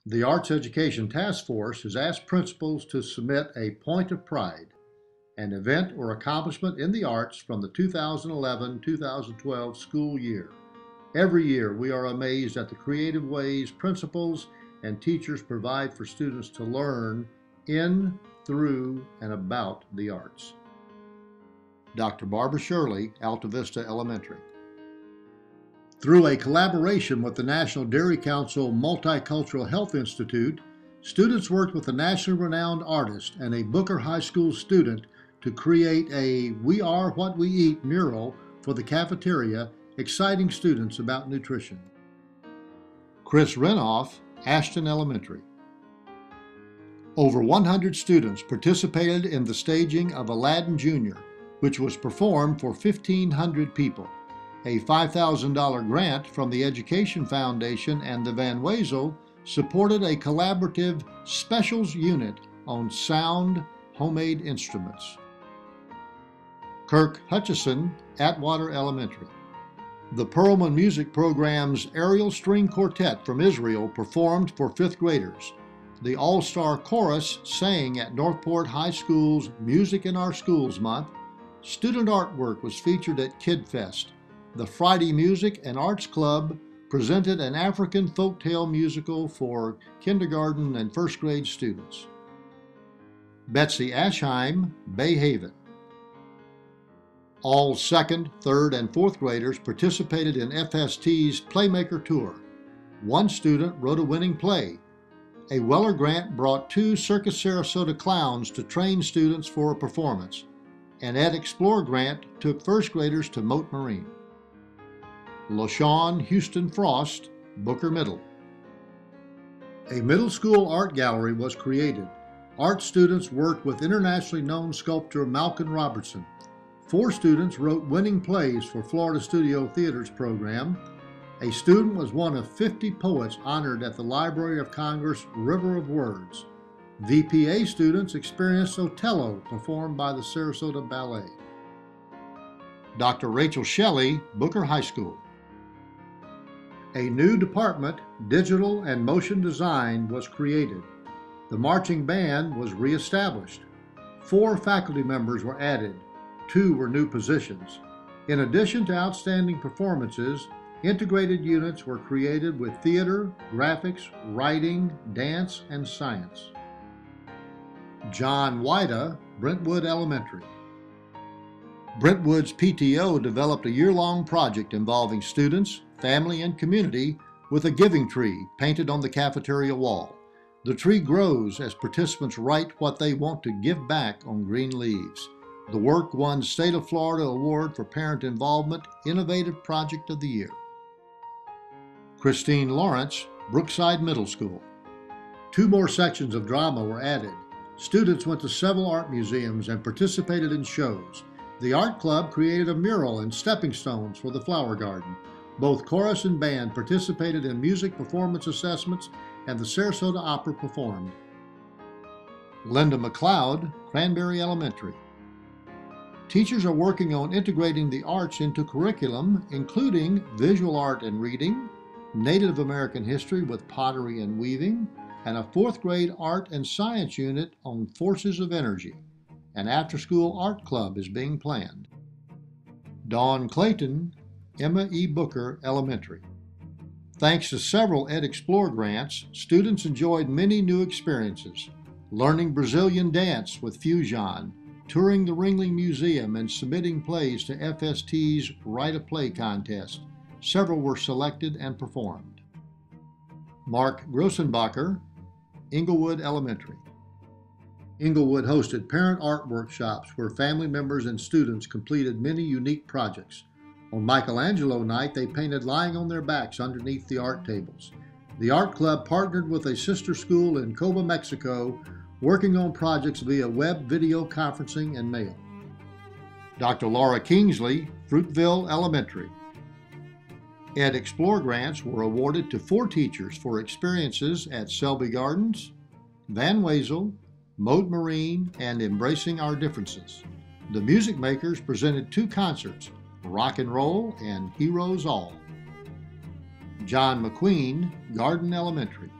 The Arts Education Task Force has asked principals to submit a point of pride, an event or accomplishment in the arts from the 2011-2012 school year. Every year, we are amazed at the creative ways principals and teachers provide for students to learn in, through, and about the arts. Dr. Barbara Shirley, Alta Vista Elementary. Through a collaboration with the National Dairy Council Multicultural Health Institute, students worked with a nationally renowned artist and a Booker High School student to create a "We Are What We Eat" mural for the cafeteria, exciting students about nutrition. Chris Renoff, Ashton Elementary. Over 100 students participated in the staging of Aladdin Jr., which was performed for 1,500 people. A $5,000 grant from the Education Foundation and the Van Wezel supported a collaborative specials unit on sound homemade instruments. Kirk Hutchison, Atwater Elementary. The Perlman Music Program's Aerial String Quartet from Israel performed for 5th graders. The All-Star Chorus sang at Northport High School's Music in Our Schools Month. Student artwork was featured at Kid Fest. The Friday Music and Arts Club presented an African folktale musical for kindergarten and 1st grade students. Betsy Ashheim, Bay Haven. All 2nd, 3rd, and 4th graders participated in FST's Playmaker Tour. One student wrote a winning play. A Weller grant brought 2 Circus Sarasota clowns to train students for a performance. An Ed Explore grant took 1st graders to Moat Marine. LaShawn Houston Frost, Booker Middle. A middle school art gallery was created. Art students worked with internationally known sculptor Malcolm Robertson. 4 students wrote winning plays for Florida Studio Theater's program. A student was one of 50 poets honored at the Library of Congress River of Words. VPA students experienced Othello performed by the Sarasota Ballet. Dr. Rachel Shelley, Booker High School. A new department, Digital and Motion Design, was created. The marching band was reestablished. 4 faculty members were added. 2 were new positions. In addition to outstanding performances, integrated units were created with theater, graphics, writing, dance, and science. John Wida, Brentwood Elementary. Brentwood's PTO developed a year-long project involving students, family, and community with a giving tree painted on the cafeteria wall. The tree grows as participants write what they want to give back on green leaves. The work won State of Florida Award for Parent Involvement Innovative Project of the Year. Christine Lawrence, Brookside Middle School. 2 more sections of drama were added. Students went to several art museums and participated in shows. The art club created a mural and stepping stones for the flower garden. Both chorus and band participated in music performance assessments, and the Sarasota Opera performed. Linda McLeod, Cranberry Elementary. Teachers are working on integrating the arts into curriculum, including visual art and reading, Native American history with pottery and weaving, and a 4th grade art and science unit on forces of energy. An after-school art club is being planned. Dawn Clayton, Emma E. Booker Elementary. Thanks to several Ed Explore grants, students enjoyed many new experiences, learning Brazilian dance with Fusion, touring the Ringling Museum, and submitting plays to FST's Write a Play contest. Several were selected and performed. Mark Grossenbacher, Inglewood Elementary. Inglewood hosted parent art workshops where family members and students completed many unique projects. On Michelangelo night, they painted lying on their backs underneath the art tables. The art club partnered with a sister school in Coba, Mexico, working on projects via web video conferencing and mail. Dr. Laura Kingsley, Fruitville Elementary. Ed Explore grants were awarded to 4 teachers for experiences at Selby Gardens, Van Wezel, Moat Marine, and Embracing Our Differences. The music makers presented 2 concerts, Rock and Roll and Heroes All. John McQueen, Garden Elementary.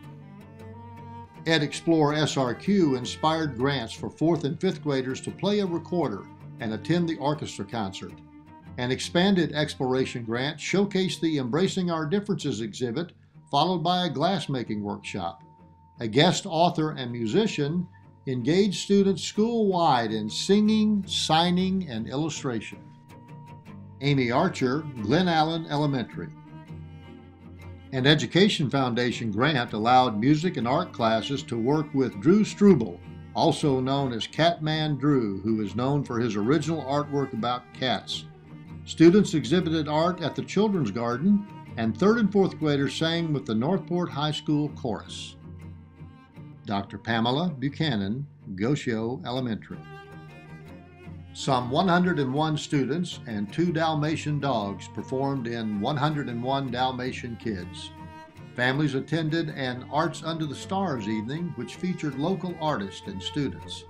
Ed Explore SRQ inspired grants for 4th and 5th graders to play a recorder and attend the orchestra concert. An expanded exploration grant showcased the Embracing Our Differences exhibit, followed by a glassmaking workshop. A guest author and musician engaged students school-wide in singing, signing, and illustration. Amy Archer, Glen Allen Elementary. An Education Foundation grant allowed music and art classes to work with Drew Struble, also known as Catman Drew, who is known for his original artwork about cats. Students exhibited art at the Children's Garden, and 3rd and 4th graders sang with the Northport High School Chorus. Dr. Pamela Buchanan, Gosho Elementary. Some 101 students and 2 Dalmatian dogs performed in 101 Dalmatian Kids. Families attended an Arts Under the Stars evening, which featured local artists and students.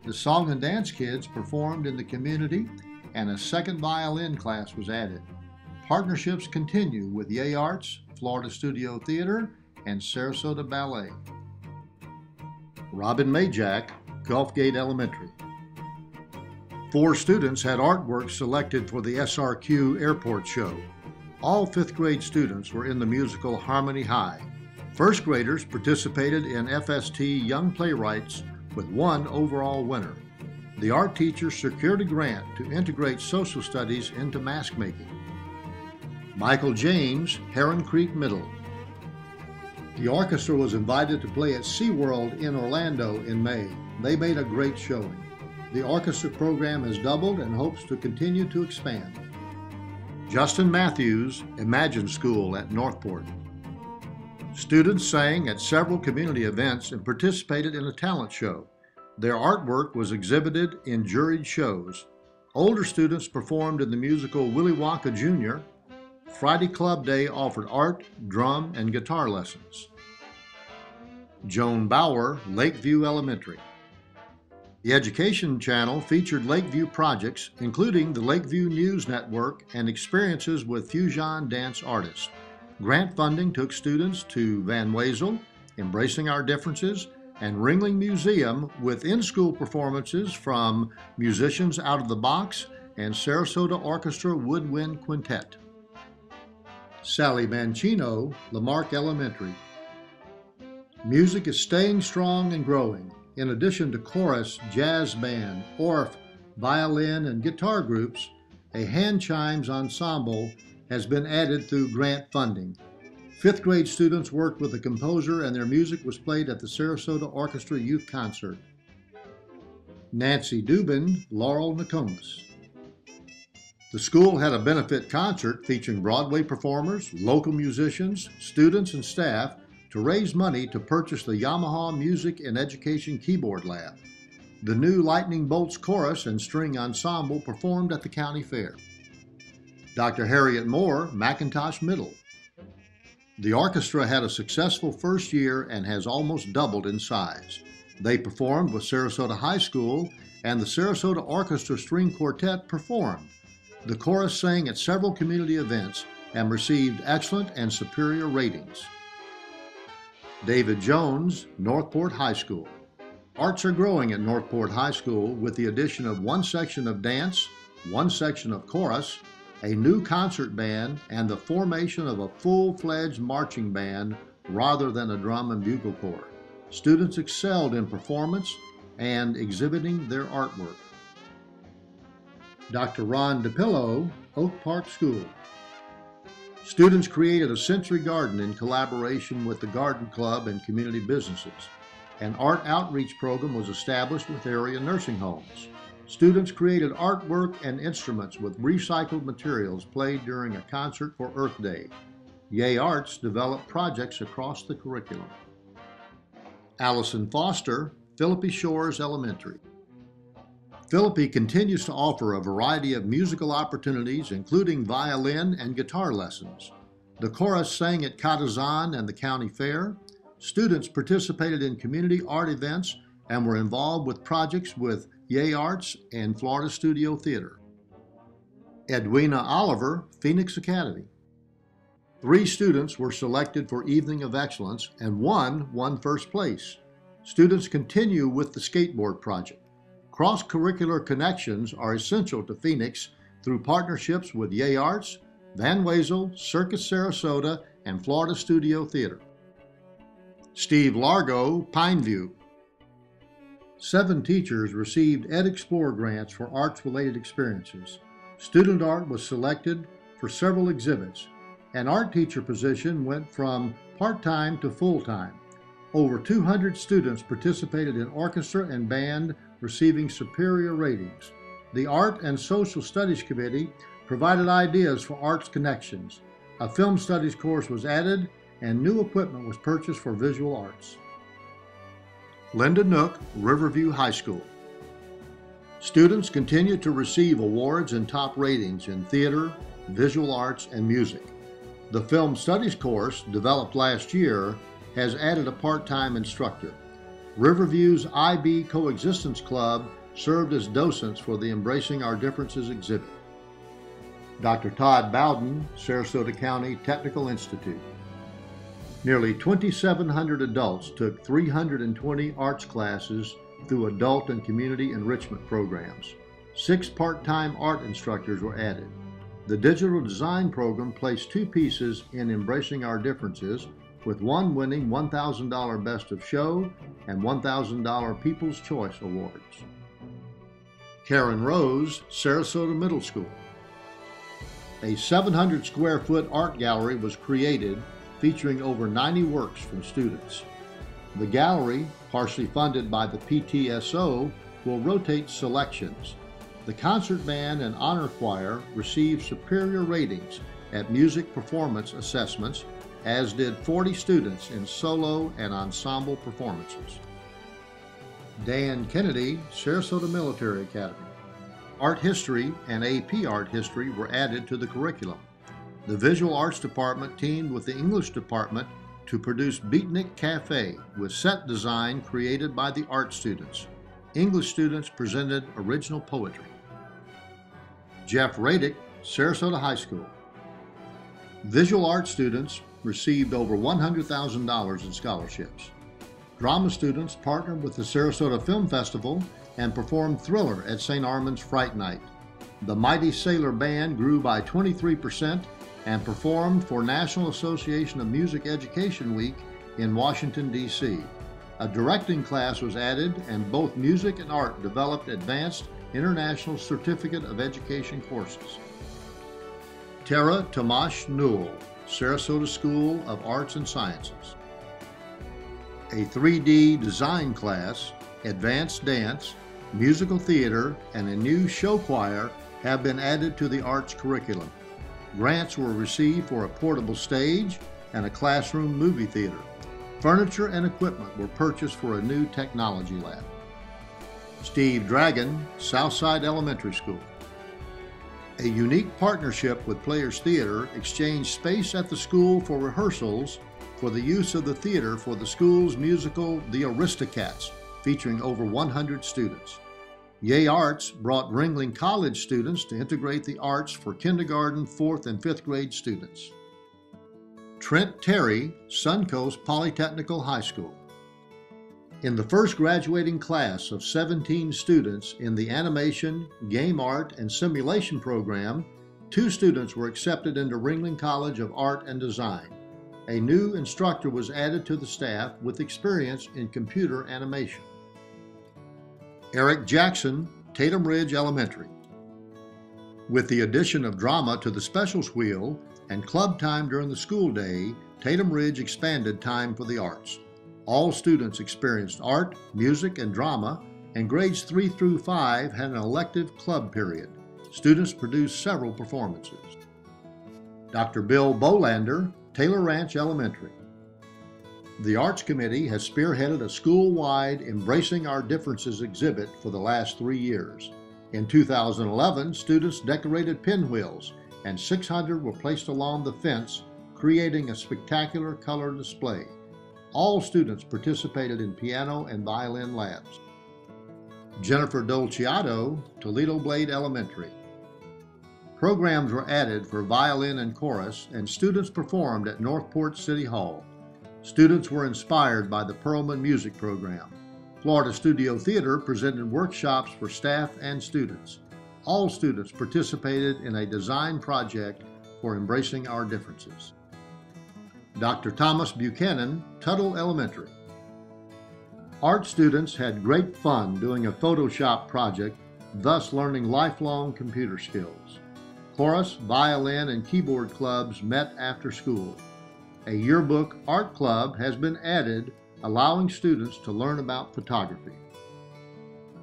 The Song and Dance Kids performed in the community, and a second violin class was added. Partnerships continue with Yay Arts, Florida Studio Theater, and Sarasota Ballet. Robin Majak, Gulfgate Elementary. 4 students had artwork selected for the SRQ Airport Show. All 5th grade students were in the musical Harmony High. 1st graders participated in FST Young Playwrights with 1 overall winner. The art teacher secured a grant to integrate social studies into mask making. Michael James, Heron Creek Middle. The orchestra was invited to play at SeaWorld in Orlando in May. They made a great showing. The orchestra program has doubled and hopes to continue to expand. Justin Matthews, Imagine School at Northport. Students sang at several community events and participated in a talent show. Their artwork was exhibited in juried shows. Older students performed in the musical Willy Wonka Jr. Friday Club Day offered art, drum, and guitar lessons. Joan Bauer, Lakeview Elementary. The Education Channel featured Lakeview projects, including the Lakeview News Network and experiences with fusion dance artists. Grant funding took students to Van Wezel, Embracing Our Differences, and Ringling Museum, with in-school performances from Musicians Out of the Box and Sarasota Orchestra Woodwind Quintet. Sally Mancino, Lamarck Elementary. Music is staying strong and growing. In addition to chorus, jazz band, orff, violin, and guitar groups, a hand chimes ensemble has been added through grant funding. 5th grade students worked with the composer, and their music was played at the Sarasota Orchestra Youth Concert. Nancy Dubin, Laurel Nokomis. The school had a benefit concert featuring Broadway performers, local musicians, students, and staff to raise money to purchase the Yamaha Music and Education Keyboard Lab. The new Lightning Bolts Chorus and String Ensemble performed at the county fair. Dr. Harriet Moore, McIntosh Middle. The orchestra had a successful first year and has almost doubled in size. They performed with Sarasota High School, and the Sarasota Orchestra String Quartet performed. The chorus sang at several community events and received excellent and superior ratings. David Jones, Northport High School. Arts are growing at Northport High School with the addition of 1 section of dance, 1 section of chorus, a new concert band, and the formation of a full-fledged marching band rather than a drum and bugle corps. Students excelled in performance and exhibiting their artwork. Dr. Ron DePillo, Oak Park School. Students created a sensory garden in collaboration with the Garden Club and community businesses. An art outreach program was established with area nursing homes. Students created artwork and instruments with recycled materials played during a concert for Earth Day. Yay Arts developed projects across the curriculum. Allison Foster, Philippi Shores Elementary. Philippi continues to offer a variety of musical opportunities, including violin and guitar lessons. The chorus sang at Catazan and the county fair. Students participated in community art events and were involved with projects with Yay Arts and Florida Studio Theater. Edwina Oliver, Phoenix Academy. 3 students were selected for Evening of Excellence, and 1 won first place. Students continue with the skateboard project. Cross-curricular connections are essential to Phoenix through partnerships with Yay Arts, Van Wezel, Circus Sarasota, and Florida Studio Theater. Steve Largo, Pineview. 7 teachers received Ed Explore grants for arts-related experiences. Student art was selected for several exhibits. An art teacher position went from part-time to full-time. Over 200 students participated in orchestra and band, receiving superior ratings. The Art and Social Studies Committee provided ideas for arts connections. A film studies course was added, and new equipment was purchased for visual arts. Linda Nook, Riverview High School. Students continue to receive awards and top ratings in theater, visual arts, and music. The film studies course, developed last year, has added a part-time instructor. Riverview's IB Coexistence Club served as docents for the Embracing Our Differences exhibit. Dr. Todd Bowden, Sarasota County Technical Institute. Nearly 2,700 adults took 320 arts classes through adult and community enrichment programs. 6 part-time art instructors were added. The digital design program placed 2 pieces in Embracing Our Differences, with one winning $1,000 Best of Show and $1,000 People's Choice Awards. Karen Rose, Sarasota Middle School. A 700 square foot art gallery was created featuring over 90 works from students. The gallery, partially funded by the PTSO, will rotate selections. The concert band and honor choir received superior ratings at music performance assessments, as did 40 students in solo and ensemble performances. Dan Kennedy, Sarasota Military Academy. Art history and AP art history were added to the curriculum. The Visual Arts Department teamed with the English Department to produce Beatnik Cafe with set design created by the art students. English students presented original poetry. Jeff Radick, Sarasota High School. Visual arts students received over $100,000 in scholarships. Drama students partnered with the Sarasota Film Festival and performed Thriller at St. Armand's Fright Night. The Mighty Sailor Band grew by 23% and performed for National Association of Music Education Week in Washington, D.C. A directing class was added, and both music and art developed advanced International Certificate of Education courses. Tara Tomash Newell, Sarasota School of Arts and Sciences. A 3D design class, advanced dance, musical theater, and a new show choir have been added to the arts curriculum. Grants were received for a portable stage and a classroom movie theater. Furniture and equipment were purchased for a new technology lab. Steve Dragon, Southside Elementary School. A unique partnership with Players Theater exchanged space at the school for rehearsals for the use of the theater for the school's musical The Aristocats, featuring over 100 students. Yay Arts brought Ringling College students to integrate the arts for kindergarten, 4th, and 5th grade students. Trent Terry, Suncoast Polytechnical High School. In the first graduating class of 17 students in the animation, game art, and simulation program, 2 students were accepted into Ringling College of Art and Design. A new instructor was added to the staff with experience in computer animation. Eric Jackson, Tatum Ridge Elementary. With the addition of drama to the specials wheel and club time during the school day, Tatum Ridge expanded time for the arts. All students experienced art, music, and drama, and grades 3 through 5 had an elective club period. Students produced several performances. Dr. Bill Bolander, Taylor Ranch Elementary. The Arts Committee has spearheaded a school-wide Embracing Our Differences exhibit for the last 3 years. In 2011, students decorated pinwheels, and 600 were placed along the fence, creating a spectacular color display. All students participated in piano and violin labs. Jennifer Dolciato, Toledo Blade Elementary. Programs were added for violin and chorus, and students performed at Northport City Hall. Students were inspired by the Perlman Music Program. Florida Studio Theater presented workshops for staff and students. All students participated in a design project for embracing our differences. Dr. Thomas Buchanan, Tuttle Elementary. Art students had great fun doing a Photoshop project, thus learning lifelong computer skills. Chorus, violin, and keyboard clubs met after school. A yearbook art club has been added, allowing students to learn about photography.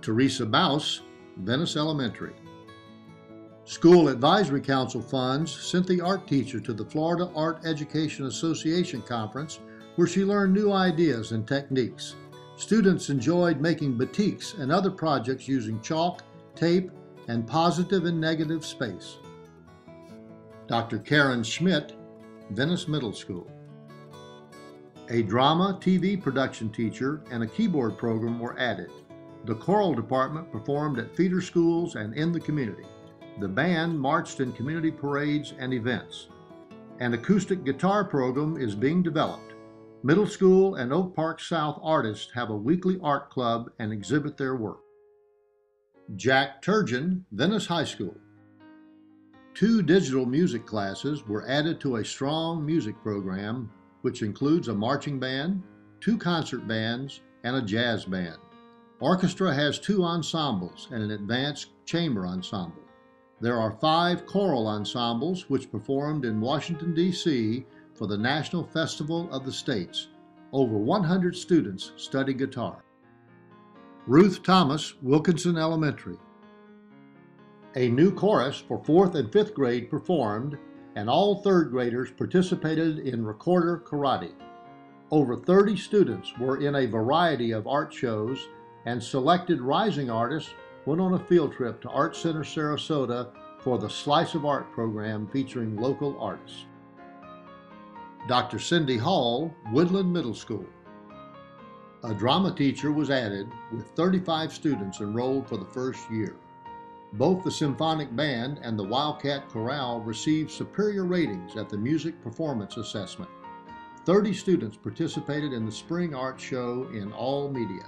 Teresa Baus, Venice Elementary. School Advisory Council funds sent the art teacher to the Florida Art Education Association conference, where she learned new ideas and techniques. Students enjoyed making batiks and other projects using chalk, tape, and positive and negative space. Dr. Karen Schmidt, Venice Middle School. A drama TV production teacher and a keyboard program were added. The choral department performed at feeder schools and in the community. The band marched in community parades and events. An acoustic guitar program is being developed. Middle school and Oak Park South artists have a weekly art club and exhibit their work. Jack Turgeon, Venice High School. 2 digital music classes were added to a strong music program, which includes a marching band, 2 concert bands, and a jazz band. Orchestra has 2 ensembles and an advanced chamber ensemble. There are 5 choral ensembles which performed in Washington, D.C. for the National Festival of the States. Over 100 students study guitar. Ruth Thomas, Wilkinson Elementary. A new chorus for 4th and 5th grade performed, and all 3rd graders participated in recorder karate. Over 30 students were in a variety of art shows, and selected rising artists went on a field trip to Art Center Sarasota for the Slice of Art program featuring local artists. Dr. Cindy Hall, Woodland Middle School. A drama teacher was added with 35 students enrolled for the first year. Both the Symphonic Band and the Wildcat Chorale received superior ratings at the Music Performance Assessment. 30 students participated in the Spring Art Show in all media.